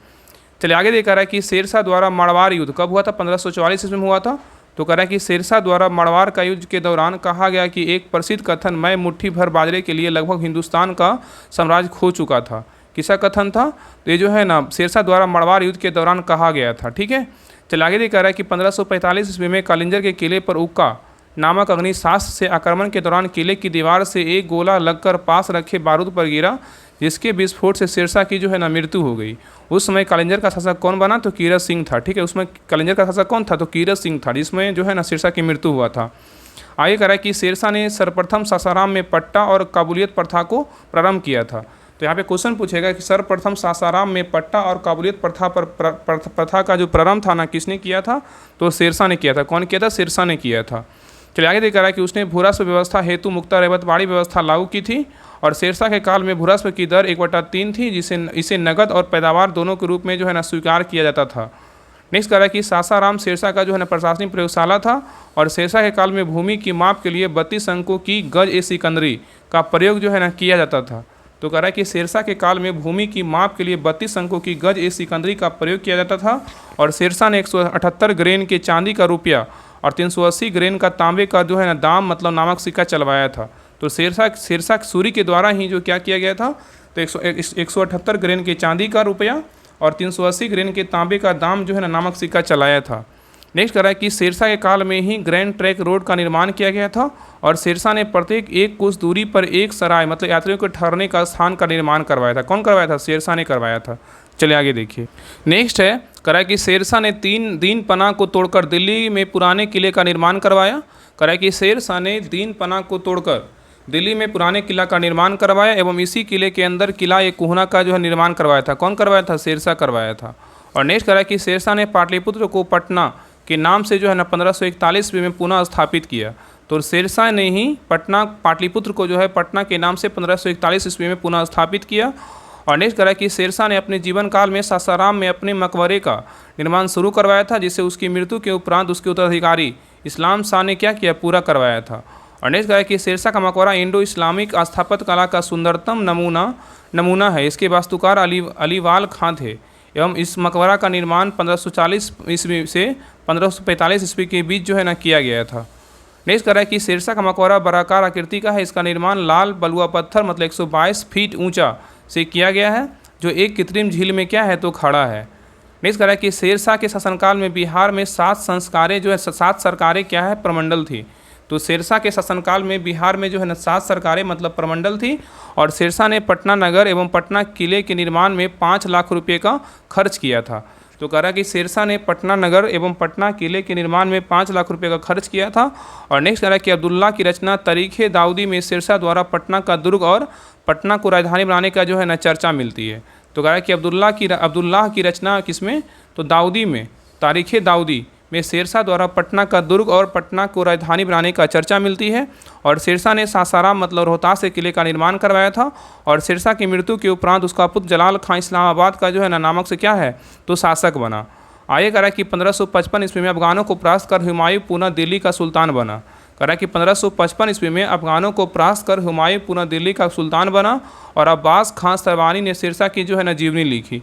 S1: चलिए आगे देखा रहा है कि शेरशाह द्वारा मारवाड़ युद्ध कब हुआ था? 1544 ईस्वी में हुआ था। तो कह रहा है कि शेरशाह द्वारा मारवाड़ का युद्ध के दौरान कहा गया कि एक प्रसिद्ध कथन मैं मुट्ठी भर बाजरे के लिए लगभग हिंदुस्तान का साम्राज्य खो चुका था। किसा कथन था? तो ये जो है ना शेरशाह द्वारा मारवाड़ युद्ध के दौरान कहा गया था, ठीक है। चलिए आगे देखा रहा है कि 1545 ईस्वी में कालिंजर के किले पर उक्का नामक अग्निशास्त्र से आक्रमण के दौरान किले की दीवार से एक गोला लगकर पास रखे बारूद पर गिरा, जिसके विस्फोट से शेरशाह की जो है ना मृत्यु हो गई। उस समय कालिंजर का शासक कौन बना? तो कीरत सिंह था, ठीक है। उसमें कालिंजर का शासक कौन था? तो कीरत सिंह था, जिसमें जो है ना शेरशाह की मृत्यु हुआ था। आगे कह रहा है कि शेरशाह ने सर्वप्रथम सासाराम में पट्टा और काबुलियत प्रथा को प्रारंभ किया था। तो यहाँ पे क्वेश्चन पूछेगा कि सर्वप्रथम सासाराम में पट्टा और काबुलियत प्रथा का जो प्रारंभ था ना किसने किया था? तो शेरशाह ने किया था। कौन किया था? शेरशाह ने किया था। चलिए आगे देखा रहा है कि उसने भूरास्व व्यवस्था हेतु मुक्ता रैवतवाड़ी व्यवस्था लागू की थी, और शेरशाह के काल में भूरास्व की दर 1/3 थी, इसे नगद और पैदावार दोनों के रूप में जो है ना स्वीकार किया जाता था। नेक्स्ट कह रहा है कि सासाराम शेरशाह का जो है ना प्रशासनिक प्रयोगशाला था, और शेरशाह के काल में भूमि की माप के लिए 32 अंकों की गज-ए-सिकंदरी का प्रयोग जो है ना किया जाता था। तो कह रहा है कि शेरशाह के काल में भूमि की माप के लिए 32 अंकों की गज-ए-सिकंदरी का प्रयोग किया जाता था, और शेरशाह ने 178 ग्रेन के चांदी का रुपया और 380 ग्रेन का तांबे का जो है ना दाम मतलब नामक सिक्का चलवाया था। तो शेरशाह सूरी के द्वारा ही जो क्या किया गया था? तो 178 ग्रेन के चांदी का रुपया और 380 ग्रेन के तांबे का दाम जो है ना नामक सिक्का चलाया था। नेक्स्ट कह रहा है कि शेरशाह के काल में ही ग्रैंड ट्रैंक रोड का निर्माण किया गया था, और शेरशाह ने प्रत्येक एक कुछ दूरी पर एक सराय मतलब यात्रियों के ठहरने का स्थान का निर्माण करवाया था। कौन करवाया था? शेरशाह ने करवाया था। चलिए आगे देखिए। नेक्स्ट है कह रहा है कि शेरशाह ने 3 दीन पनाह को तोड़कर दिल्ली में पुराने किले का निर्माण करवाया। कह रहा है कि शेरशाह ने दीन पनाह को तोड़कर दिल्ली में पुराने किला का निर्माण करवाया, एवं इसी किले के अंदर किला एक कोहना का जो है निर्माण करवाया था। कौन करवाया था? शेरशाह करवाया था। और नेक्स्ट कह रहा है कि शेरशाह ने पाटलिपुत्र को पटना के नाम से जो है ना 1541 ईस्वी में पुनः स्थापित किया। तो शेरशाह ने ही पाटलिपुत्र को जो है पटना के नाम से 1541 ईस्वी में पुनः स्थापित किया। और नेक्स्ट करा कि शेरशाह ने अपने जीवन काल में सासाराम में अपने मकबरे का निर्माण शुरू करवाया था, जिसे उसकी मृत्यु के उपरांत उसके उत्तराधिकारी इस्लाम शाह ने क्या किया, पूरा करवाया था। और नेक्स्ट कहा कि शेरशाह का मकबरा इंडो इस्लामिक स्थापत्य कला का सुंदरतम नमूना है। इसके वास्तुकार अलीवाल खां थे एवं इस मकबरा का निर्माण 1540 ईस्वी से 1545 ईस्वी के बीच जो है ना किया गया था। नेक्स्ट कह रहा है कि शेरशाह का मकबरा बराकार आकृति का है। इसका निर्माण लाल बलुआ पत्थर मतलब 122 फीट ऊंचा से किया गया है, जो एक कृत्रिम झील में क्या है तो खड़ा है। नेक्स्ट कह रहा है कि शेरशाह के शासनकाल में बिहार में 7 सरकारें क्या है प्रमंडल थी। तो शेरशाह के शासनकाल में बिहार में जो है ना 7 सरकारें मतलब प्रमंडल थी। और शेरशाह ने पटना नगर एवं पटना किले के निर्माण में 5 लाख रुपये का खर्च किया था। तो कह रहा कि शेरशाह ने पटना नगर एवं पटना किले के निर्माण में 5 लाख रुपये का खर्च किया था। और नेक्स्ट कह रहा है कि अब्दुल्ला की रचना तारीख़ दाऊदी में शेरशाह द्वारा पटना का दुर्ग और पटना को राजधानी बनाने का जो है ना चर्चा मिलती है। तो कह रहा है कि अब्दुल्लाह की रचना किसमें, तो दाऊदी में, तारीख़ दाऊदी में शेरशाह द्वारा पटना का दुर्ग और पटना को राजधानी बनाने का चर्चा मिलती है। और शेरशाह ने सासाराम मतलब रोहतास के किले का निर्माण करवाया था। और शेरशाह की मृत्यु के उपरांत उसका पुत्र जलाल खां इस्लामाबाद का जो है ना नामक से क्या है तो शासक बना। आगे कह रहा है कि 1555 ईस्वी में अफगानों को परास्त कर हुमायूं पुनः दिल्ली का सुल्तान बना। कह रहा है कि 1555 ईस्वी में अफगानों को परास्त कर हुमायूं पुनः दिल्ली का सुल्तान बना। और अब्बास खां सरवानी ने शेरशाह की जो है ना जीवनी लिखी।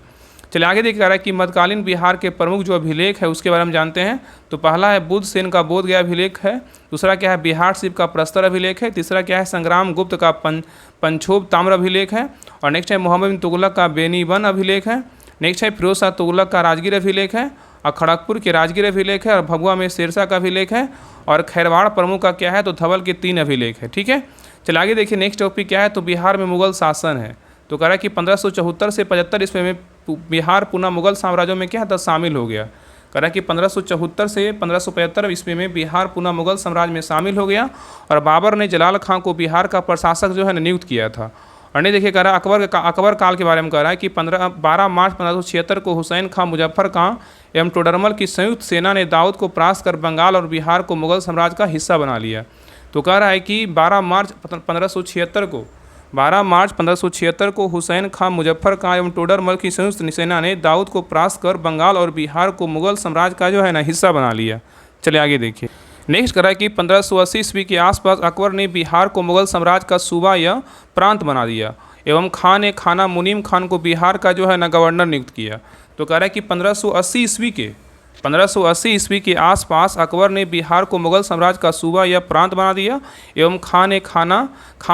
S1: चलिए आगे देखिए, कह रहा है कि मध्यकालीन बिहार के प्रमुख जो अभिलेख है उसके बारे में जानते हैं। तो पहला है बुद्ध सेन का बोध गया अभिलेख है। दूसरा क्या है बिहार शिव का प्रस्तर अभिलेख है। तीसरा क्या है संग्राम गुप्त का पंचोब ताम्र अभिलेख है। और नेक्स्ट है मोहम्मद बिन तुगलक का बेनीबन अभिलेख है। नेक्स्ट है फिरोज शाह तुगलक का राजगीर अभिलेख है। और खड़गपुर के राजगीर अभिलेख है। और भभुआ में शेरशाह का अभिलेख है। और खैरवाड़ प्रमुख का क्या है तो धवल के 3 अभिलेख है। ठीक है, चलिए आगे देखिए नेक्स्ट टॉपिक क्या है तो बिहार में मुगल शासन है। तो कह रहा है कि 1574 से 75 ईस्वी में बिहार पुनः मुगल साम्राज्यों में क्या था शामिल हो गया। कह रहा है कि 1574 से 1575 ईस्वी में बिहार पुनः मुगल साम्राज्य में शामिल हो गया। और बाबर ने जलाल खां को बिहार का प्रशासक जो है नियुक्त किया था। और नहीं देखिए, कह रहा है अकबर काल के बारे में कह रहा है कि 12 मार्च 1576 को हुसैन खां मुजफ्फर खां एवं टोडरमल की संयुक्त सेना ने दाऊद को परास्त कर बंगाल और बिहार को मुगल साम्राज्य का हिस्सा बना लिया। तो कह रहा है कि 12 मार्च 1576 को हुसैन खां मुजफ्फर खां एवं टोडरमल की संयुक्त सेना ने दाऊद को परास्त कर बंगाल और बिहार को मुगल साम्राज्य का जो है ना हिस्सा बना लिया। चलिए आगे देखिए, नेक्स्ट कह रहा है कि 1580 ईस्वी के आसपास अकबर ने बिहार को मुगल साम्राज्य का सूबा या प्रांत बना दिया एवं खां ने खाना मुनीम खान को बिहार का जो है ना गवर्नर नियुक्त किया। तो कह रहा है कि 1580 ईस्वी के आसपास अकबर ने बिहार को मुगल साम्राज्य का सूबा या प्रांत बना दिया एवं खां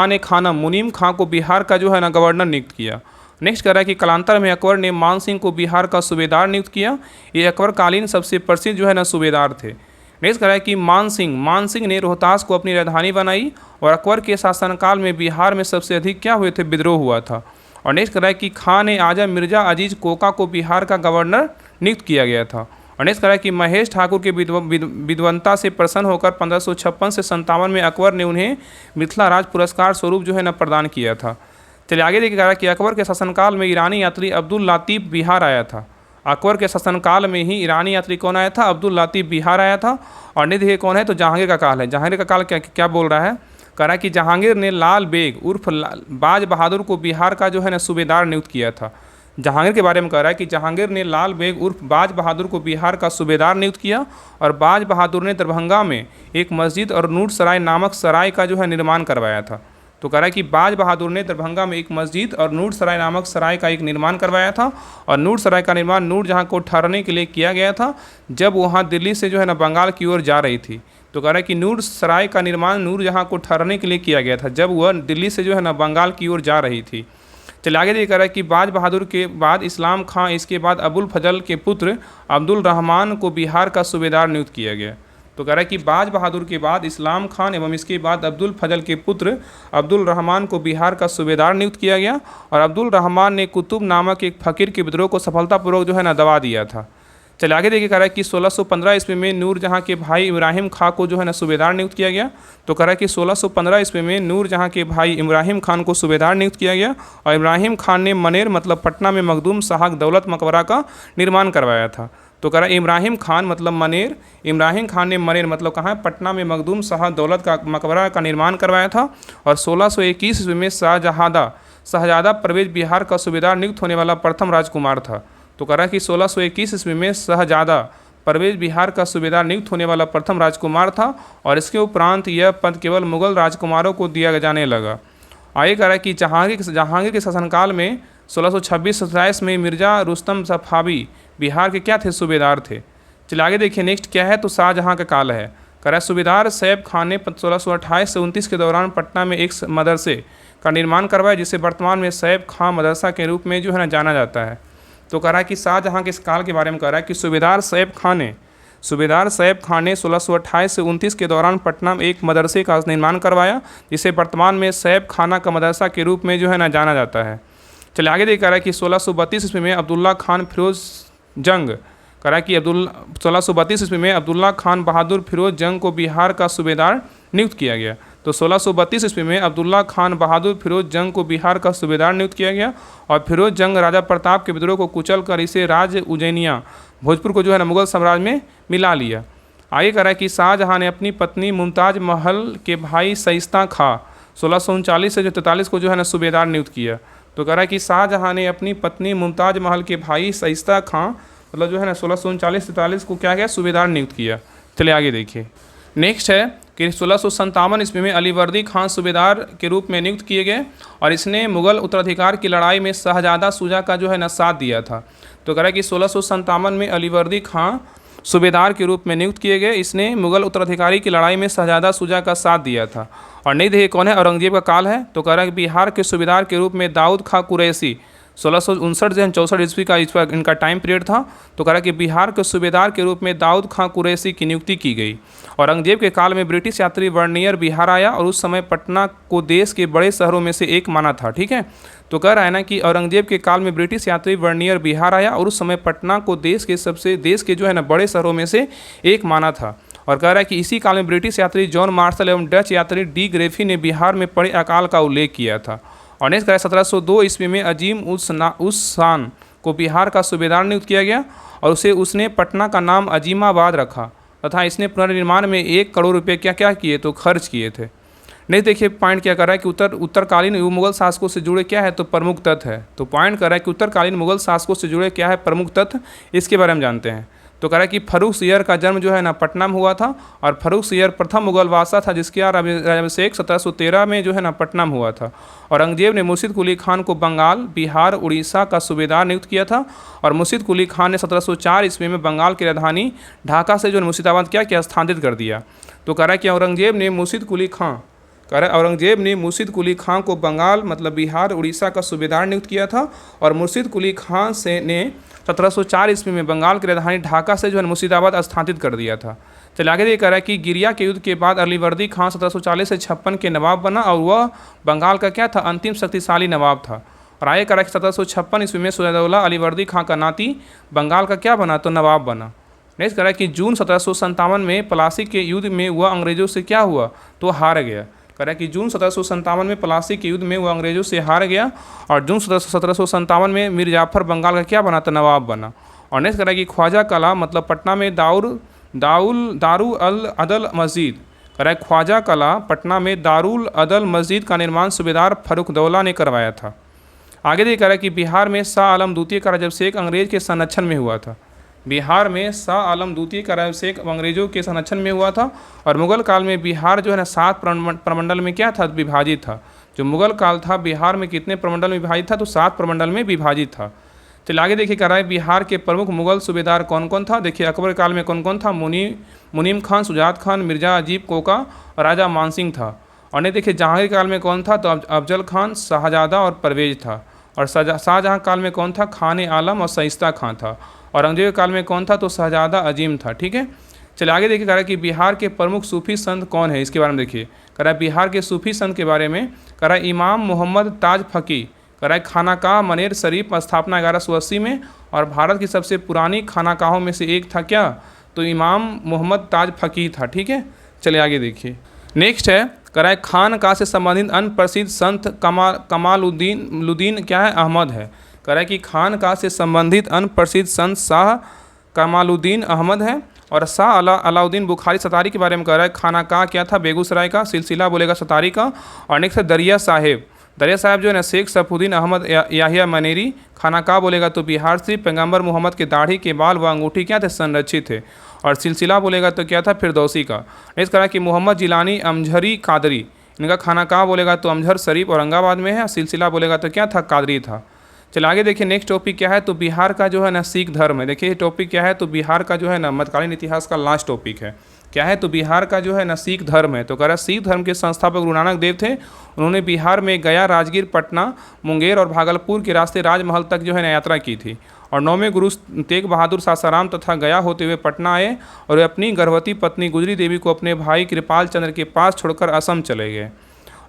S1: ने खाना मुनीम खां को बिहार का जो है ना गवर्नर नियुक्त किया। नेक्स्ट कह रहा है कि कालांतर में अकबर ने मान सिंह को बिहार का सूबेदार नियुक्त किया। ये अकबरकालीन सबसे प्रसिद्ध जो है ना सूबेदार थे। नेक्स्ट कह रहा है कि मान सिंह ने रोहतास को अपनी राजधानी बनाई। और अकबर के शासनकाल में बिहार में सबसे अधिक क्या हुए थे विद्रोह हुआ था। और नेक्स्ट कह रहा है कि खां ने आजम मिर्जा अजीज कोका को बिहार का गवर्नर नियुक्त किया गया था। और नेक्स्ट कह रहा है कि महेश ठाकुर के विद्वता से प्रसन्न होकर 1556 से 57 में अकबर ने उन्हें मिथिला राज पुरस्कार स्वरूप जो है ना प्रदान किया था। चलिए आगे देखिए, कह रहा है कि अकबर के शासनकाल में ईरानी यात्री अब्दुल लतीफ़ बिहार आया था। अकबर के शासनकाल में ही ईरानी यात्री कौन आया था, अब्दुल लतीफ़ बिहार आया था। और नहीं देखिए कौन है तो जहांगीर का काल है। जहांगीर का काल क्या बोल रहा है, कह रहा है कि जहांगीर ने लाल बेग उर्फ बाज बहादुर को बिहार का जो है ना सूबेदार नियुक्त किया था। जहांगीर के बारे में कह रहा है कि जहांगीर ने लाल बेग उर्फ बाज बहादुर को बिहार का सूबेदार नियुक्त किया। और बाज बहादुर ने दरभंगा में एक मस्जिद और नूर सराय नामक सराय का जो है निर्माण करवाया था। तो कह रहा है कि बाज बहादुर ने दरभंगा में एक मस्जिद और नूर सराय नामक सराय का एक निर्माण करवाया था। और नूर सराय का निर्माण नूरजहाँ को ठहरने के लिए किया गया था जब वहाँ दिल्ली से जो है ना बंगाल की ओर जा रही थी। तो कह रहा है कि नूर सराय का निर्माण नूरजहाँ को ठहरने के लिए किया गया था जब वह दिल्ली से जो है ना बंगाल की ओर जा रही थी। चलिए आगे देखिए, कह रहा है कि बाज बहादुर के बाद इस्लाम खां, इसके बाद अबुल फजल के पुत्र अब्दुल रहमान को बिहार का सूबेदार नियुक्त किया गया। तो कह रहा है कि बाज बहादुर के बाद इस्लाम खान एवं इसके बाद अब्दुल फजल के पुत्र अब्दुल रहमान को बिहार का सूबेदार नियुक्त किया गया। और अब्दुल रहमान ने कुतुब नामक एक फ़कीर के विद्रोह को सफलतापूर्वक जो है ना दबा दिया था। चलिए आगे देखिए, कह रहा है कि 1615 ईस्वी में नूरजहाँ के भाई इब्राहिम खां को जो है ना सूबेदार नियुक्त किया गया। तो कह रहा है कि 1615 ईस्वी में नूरजहाँ के भाई इब्राहिम खान को सूबेदार नियुक्त किया गया। और इब्राहिम खान ने मनेर मतलब पटना में मखदूम शाह दौलत मकबरा का निर्माण करवाया था। तो कह रहा है इब्राहिम खान मतलब मनेर, इब्राहिम खान ने मनेर मतलब कहाँ है पटना में मखदूम शाह दौलत का मकबरा का निर्माण करवाया था। और 1621 ईस्वी में शहजादा परवेज बिहार का सूबेदार नियुक्त होने वाला प्रथम राजकुमार था। तो कह रहा है कि 1621 ईस्वी में शहजादा परवेज बिहार का सूबेदार नियुक्त होने वाला प्रथम राजकुमार था और इसके उपरांत यह पद केवल मुगल राजकुमारों को दिया जाने लगा। आगे कह रहा है कि जहांगीर के शासनकाल में 1626-27 में मिर्जा रुस्तम सफावी बिहार के क्या थे, सूबेदार थे। चलिए आगे देखिए नेक्स्ट क्या है, तो शाहजहां का काल है। कह रहा है सूबेदार सैयब खान ने 1628 से 29 के दौरान पटना में एक मदरसे का निर्माण करवाया जिसे वर्तमान में सैयब खां मदरसा के रूप में जो है ना जाना जाता है। तो कह रहा है कि शाहजहां के इस काल के बारे में कह रहा है कि सूबेदार सैयब खान ने 1628 से 29 के दौरान पटना में एक मदरसे का निर्माण करवाया जिसे वर्तमान में सैयब खाना का मदरसा के रूप में जो है ना जाना जाता है। चलिए आगे देख कह रहा है कि 1632 ईस्वी में अब्दुल्ला खान फिरोज जंग कह रहा है कि 1632 ईस्वी में अब्दुल्ला खान बहादुर फिरोज जंग को बिहार का सूबेदार नियुक्त किया गया। तो 1632 ईस्वी में अब्दुल्ला खान बहादुर फिरोज जंग को बिहार का सूबेदार नियुक्त किया गया और फिरोज जंग राजा प्रताप के विद्रोह को कुचल कर इसे राज्य उज्जैनिया भोजपुर को जो है ना मुगल साम्राज्य में मिला लिया। आगे कह रहा है कि शाहजहां ने अपनी पत्नी मुमताज महल के भाई शाइस्ता खां 1639 से 43 को जो है ना सूबेदार नियुक्त किया। तो कह रहा है कि शाहजहां ने अपनी पत्नी मुमताज महल के भाई शाइस्ता खां मतलब जो है ना 1639-43 को क्या किया, सूबेदार नियुक्त किया। चलिए आगे देखिए नेक्स्ट है कि 1657 ईस्वी में अलीवर्दी खान सूबेदार के रूप में नियुक्त किए गए और इसने मुगल उत्तराधिकार की लड़ाई में शहजादा शुजा का जो है ना साथ दिया था। तो कह रहा है कि 1657 में अलीवर्दी खां सूबेदार के रूप में नियुक्त किए गए, इसने मुगल उत्तराधिकारी की लड़ाई में शहजादा शुजा का साथ दिया था। और नहीं देखिए कौन है, औरंगजेब का काल है। तो कह रहा है कि बिहार के सूबेदार के रूप में दाऊद खां कुरैशी 1659 से 64 ईस्वी का इनका टाइम पीरियड था। तो कह रहा है कि बिहार के सूबेदार के रूप में दाऊद खां कुरैशी की नियुक्ति की गई। औरंगजेब के काल में ब्रिटिश यात्री वर्नियर बिहार आया और उस समय पटना को देश के बड़े शहरों में से एक माना था। ठीक है, तो कह रहा है ना कि औरंगजेब के काल में ब्रिटिश यात्री वर्नियर बिहार आया और उस समय पटना को देश के जो है ना बड़े शहरों में से एक माना था। और कह रहा है कि इसी काल में ब्रिटिश यात्री जॉन मार्शल एवं डच यात्री डी ग्रेफी ने बिहार में पड़े अकाल का उल्लेख किया था। और नेक्स्ट 1702 ईस्वी में अजीम उस शान को बिहार का सूबेदार नियुक्त किया गया और उसने पटना का नाम अजीमाबाद रखा तथा इसने पुनर्निर्माण में 1 करोड़ रुपये क्या किए, तो खर्च किए थे। नहीं देखिए पॉइंट क्या कर रहा है कि उत्तरकालीन मुगल शासकों से जुड़े क्या है, तो प्रमुख तथ्य है। तो पॉइंट कर रहा है कि उत्तरकालीन मुगल शासकों से जुड़े क्या है, प्रमुख तथ्य, इसके बारे में जानते हैं। तो कह रहा है कि फर्रुख सियर का जन्म जो है ना पटना में हुआ था और फर्रुख सियर प्रथम मुगल बादशाह था जिसके राज्याभिषेक 1713 में जो है ना पटना में हुआ था। औरंगजेब ने मुर्शिद कुली खान को बंगाल, बिहार, उड़ीसा का सूबेदार नियुक्त किया था और मुर्शिद कुली खान ने 1704 ईस्वी में बंगाल की राजधानी ढाका से जो मुर्शिदाबाद क्या स्थानांतरित कर दिया। तो कह रहा है कि औरंगजेब ने मुर्शिद कुली खां को बंगाल मतलब बिहार, उड़ीसा का सूबेदार नियुक्त किया था और मुर्शिद कुली खां ने 1704 ईस्वी में बंगाल की राजधानी ढाका से जो है मुर्शिदाबाद स्थानांतरित कर दिया था। चलिए आगे ये कह रहा है कि गिरिया के युद्ध के बाद अलीवर्दी खां 1740 से 56 के नवाब बना और वह बंगाल का क्या था, अंतिम शक्तिशाली नवाब था। और आगे कह रहा है कि 1756 ईस्वी में सुजाउद्दौला अलीवर्दी खां का नाती बंगाल का क्या बना, तो नवाब बना। नेक्स्ट कह रहा है कि जून 1757 में प्लासी के युद्ध में वह अंग्रेजों से क्या हुआ, तो हार गया। कह रहा है कि जून 1757 में प्लासी के युद्ध में वह अंग्रेजों से हार गया और जून 1757 में मीर जाफर बंगाल का क्या बना, तो नवाब बना। और नेक्स्ट कह रहा है कि ख्वाजा कला मतलब पटना में दारू अदल मस्जिद, कह रहा है ख्वाजा कला पटना में दारुल अदल मस्जिद का निर्माण सूबेदार फर्रुखदौला ने करवाया था। आगे देखिए कह रहा है कि बिहार में शाह आलम द्वितीय का राज्याभिषेक अंग्रेज के संरक्षण में हुआ था। बिहार में शाह आलम द्वितीय का राज्याभिषेक अंग्रेजों के संरक्षण में हुआ था और मुगल काल में बिहार जो है ना 7 प्रमंडल में क्या था, विभाजित था। जो मुगल काल था बिहार में कितने प्रमंडल में विभाजित था, तो 7 प्रमंडल में विभाजित था। चलिए आगे देखिए कह रहा है बिहार के प्रमुख मुगल सूबेदार कौन कौन था। देखिए अकबर काल में कौन कौन था, मुनीम खान, सुजात खान, मिर्जा अजीब कोका और राजा मानसिंह था। और नहीं देखिए जहांगीर काल में कौन था, तो अफजल खान, शाहजादा और परवेज था। और शाहजहां काल में कौन था, खान आलम और शाइस्ता खां था। औरंगजेब काल में कौन था, तो शहजादा अजीम था। ठीक है, चलिए आगे देखिए कह रहा है कि बिहार के प्रमुख सूफी संत कौन है, इसके बारे में देखिए। कह रहा है बिहार के सूफी संत के बारे में कह रहा है इमाम मोहम्मद ताज फकी, कह रहा है खानाकाह मनेर शरीफ स्थापना 1180 में और भारत की सबसे पुरानी खानाकाहों में से एक था क्या, तो इमाम मोहम्मद ताज फकी था। ठीक है, चलिए आगे देखिए नेक्स्ट है कह रहा है खानकाह से संबंधित अन्य प्रसिद्ध संत कमालुद्दीन क्या है, अहमद है। कह रहा है कि खानकाह से संबंधित अन्य प्रसिद्ध संत शाह कमालुद्दीन अहमद है और शाह अलाउद्दीन बुखारी सतारी के बारे में कह रहा है खानाकाह क्या था, बेगूसराय का, सिलसिला बोलेगा सतारी का। और नेक्स्ट है दरिया साहेब, दरिया साहब जो है ना शेख सफुद्दीन अहमद याहिया मनेरी, खानाकाह बोलेगा तो बिहार से पैगंबर मोहम्मद के दाढ़ी के बाल व अंगूठी क्या थे, संरक्षित थे। और सिलसिला बोलेगा तो क्या था, फिरदौसी का। इस तरह कि मोहम्मद जिलानी अमझरी कादरी, इनका खानाकाह बोलेगा तो अमझर शरीफ औरंगाबाद में है, सिलसिला बोलेगा तो क्या था, कादरी था। चलिए आगे देखिए नेक्स्ट टॉपिक क्या है, तो बिहार का जो है ना सिख धर्म है। देखिए टॉपिक क्या है, तो बिहार का जो है ना मध्यकालीन इतिहास का लास्ट टॉपिक है। क्या है, तो बिहार का जो है ना सिख धर्म है। तो कह रहा सिख धर्म के संस्थापक गुरु नानक देव थे। उन्होंने बिहार में गया, राजगीर, पटना, मुंगेर और भागलपुर के रास्ते राजमहल तक जो है ना यात्रा की थी। और 9वें गुरु तेग बहादुर सासाराम तथा गया होते हुए पटना आए और वे अपनी गर्भवती पत्नी गुजरी देवी को अपने भाई कृपाल चंद्र के पास छोड़कर असम चले गए।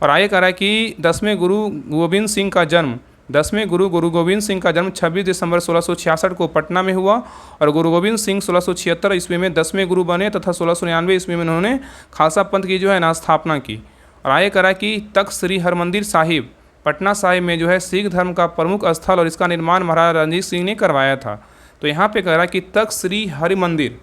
S1: और आगे कह रहा है कि 10वें गुरु गोविंद सिंह का जन्म 10वें गुरु गोविंद सिंह का जन्म 26 दिसंबर 1666 को पटना में हुआ। और गुरु गोविंद सिंह 1676 ईस्वी में 10वें गुरु बने तथा 1699 ईस्वी में उन्होंने खालसा पंथ की जो है ना स्थापना की। और आगे करा कि तख्त श्री हरमंदिर साहिब पटना साहिब में जो है सिख धर्म का प्रमुख स्थल और इसका निर्माण महाराजा रणजीत सिंह ने करवाया था। तो यहाँ पे कह रहा कि तख्त श्री हरि मंदिर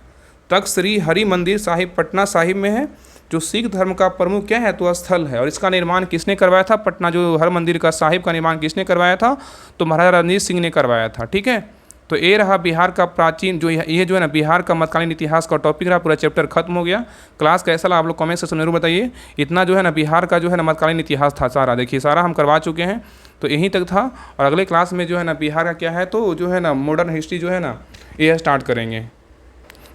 S1: साहिब पटना साहिब में है, जो सिख धर्म का प्रमुख क्या है, तो स्थल है। और इसका निर्माण किसने करवाया था, पटना जो हर मंदिर का साहिब का निर्माण किसने करवाया था, तो महाराजा रणजीत सिंह ने करवाया था। ठीक है, तो ये रहा बिहार का प्राचीन जो ये जो है ना बिहार का मध्यकालीन इतिहास का टॉपिक रहा। पूरा चैप्टर खत्म हो गया। क्लास कैसा लगा आप लोग कमेंट सेक्शन में जरूर बताइए। इतना जो है ना बिहार का जो है ना मध्यकालीन इतिहास था सारा, देखिए सारा हम करवा चुके हैं, तो यहीं तक था। और अगले क्लास में जो है ना बिहार का क्या है, तो जो है ना मॉडर्न हिस्ट्री जो है ना ये स्टार्ट करेंगे।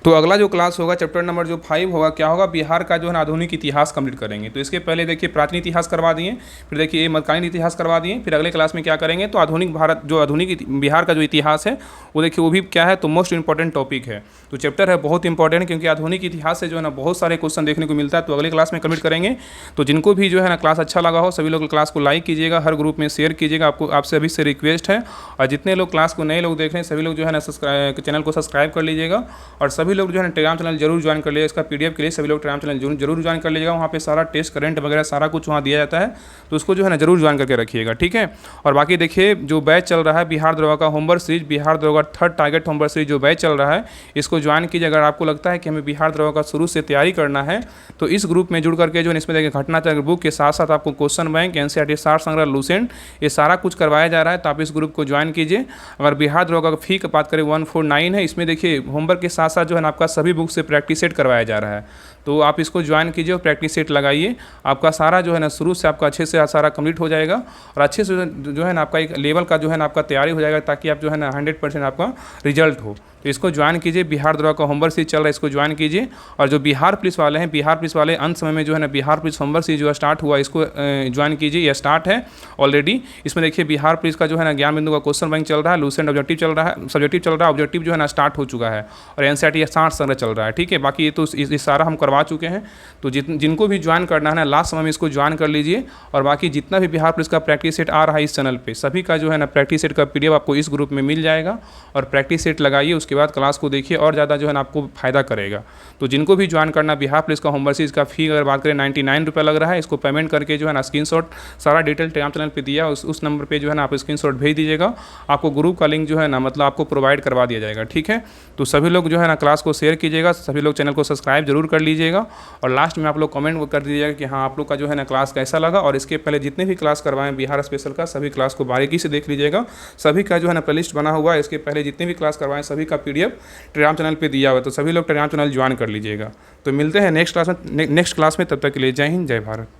S1: तो अगला जो क्लास होगा चैप्टर नंबर जो 5 होगा, क्या होगा, बिहार का जो है ना आधुनिक इतिहास कंप्लीट करेंगे। तो इसके पहले देखिए प्राचीन इतिहास करवा दिए, फिर देखिए ये मध्यकालीन इतिहास करवा दिए, फिर अगले क्लास में क्या करेंगे, तो आधुनिक भारत जो आधुनिक बिहार का जो इतिहास है वो देखिए वो भी क्या है, तो मोस्ट इंपॉर्टेंट टॉपिक है। तो चैप्टर है बहुत इंपॉर्टेंट, क्योंकि आधुनिक इतिहास से जो है ना बहुत सारे क्वेश्चन देखने को मिलता है। तो अगले क्लास में कंप्लीट करेंगे। तो जिनको भी जो है ना क्लास अच्छा लगा हो सभी लोग क्लास को लाइक कीजिएगा, हर ग्रुप में शेयर कीजिएगा, आपसे अभी से रिक्वेस्ट है। और जितने लोग क्लास को नए लोग देख रहे हैं सभी लोग जो है ना चैनल को सब्सक्राइब कर लीजिएगा। और सभी लोग जो है ना टेलीग्राम चैनल जरूर ज्वाइन कर लीजिएगा। इसका पीडीएफ के लिए सभी लोग टेलीग्राम चैनल जरूर ज्वाइन कर लीजिएगा। वहाँ पे सारा टेस्ट करंट वगैरह सारा कुछ वहाँ दिया जाता है, तो उसको जो है ना जरूर ज्वाइन करके रखिएगा। ठीक है, और बाकी देखिए जो बैच चल रहा है बिहार दरोगा का होमवर्क सीरीज, बिहार दरोगा 3rd टारगेट होमवर्क सीरीज जो बैच चल रहा है, इसको ज्वाइन कीजिए। अगर आपको लगता है कि हमें बिहार दरोगा का शुरू से तैयारी करना है, तो इस ग्रुप में जुड़ करके जो इसमें देखिए घटना चक्र बुक के साथ साथ आपको क्वेश्चन बैंक, एनसीईआरटी सार संग्रह, लूसेंट, ये सारा कुछ करवाया जा रहा है। तो आप इस ग्रुप को ज्वाइन कीजिए। अगर बिहार दरोगा का फी की बात करें 149 है। इसमें देखिए होमवर्क के साथ साथ जो है ना आपका सभी बुक से प्रैक्टिस सेट करवाया जा रहा है। तो आप इसको ज्वाइन कीजिए और प्रैक्टिस सेट लगाइए। आपका सारा जो है ना शुरू से आपका अच्छे से सारा कंप्लीट हो जाएगा, और अच्छे से जो है ना आपका एक लेवल का जो है ना आपका तैयारी हो जाएगा, ताकि आप जो है ना 100% आपका रिजल्ट हो। तो इसको ज्वाइन कीजिए। बिहार दरोगा का होमवर्क सीरीज चल रहा है, इसको ज्वाइन कीजिए। और जो बिहार पुलिस वाले हैं, बिहार पुलिस वाले अंत समय में जो है ना बिहार पुलिस होमवर्क सीरीज जो स्टार्ट हुआ, इसको ज्वाइन कीजिए। यह स्टार्ट है ऑलरेडी। इसमें देखिए बिहार पुलिस का जो है ना ज्ञान बिंदु का क्वेश्चन बैंक चल रहा है, लूसेंट ऑब्जेक्टिव चल रहा है, सब्जेक्टिव चल रहा है, ऑब्जेक्टिव जो है ना स्टार्ट हो चुका है, और एनसीईआरटी 60 संग्रह चल रहा है। ठीक है, बाकी ये तो इस सारा हम करवा चुके हैं। तो जिनको भी ज्वाइन करना है ना लास्ट समय में इसको ज्वाइन कर लीजिए। और बाकी जितना भी बिहार पुलिस का प्रैक्टिस सेट आ रहा है इस चैनल पे, सभी का जो है ना प्रैक्टिस सेट का पीडीएफ आपको इस ग्रुप में मिल जाएगा। और प्रैक्टिस सेट लगाइए, उसके बाद क्लास को देखिए, और ज़्यादा जो है ना आपको फायदा करेगा। तो जिनको भी ज्वाइन करना, बिहार पुलिस का होमवर्क सीरीज का फी अगर बात करें 99 रुपये लग रहा है। इसको पेमेंट करके जो है ना स्क्रीनशॉट सारा डिटेल टेलीग्राम चैनल पे दिया, उस नंबर पे जो है ना आप स्क्रीनशॉट भेज दीजिएगा। आपको ग्रुप का लिंक जो है ना मतलब आपको प्रोवाइड करवा दिया जाएगा। ठीक है, तो सभी लोग जो है ना क्लास को शेयर कीजिएगा, सभी लोग चैनल को सब्सक्राइब जरूर कर लीजिएगा। और लास्ट में आप लोग कमेंट कर दीजिएगा कि हाँ आप लोग का जो है ना क्लास कैसा लगा। और इसके पहले जितने भी क्लास करवाएं बिहार स्पेशल का, सभी क्लास को बारीकी से देख लीजिएगा। सभी का जो है ना प्लेलिस्ट बना हुआ है, इसके पहले जितने भी क्लास करवाएं सभी का पीडीएफ टेलीग्राम चैनल पे दिया हुआ है। तो सभी लोग टेलीग्राम चैनल ज्वाइन कर लीजिएगा। तो मिलते हैं नेक्स्ट क्लास में। तब तक के लिए जय हिंद, जय भारत।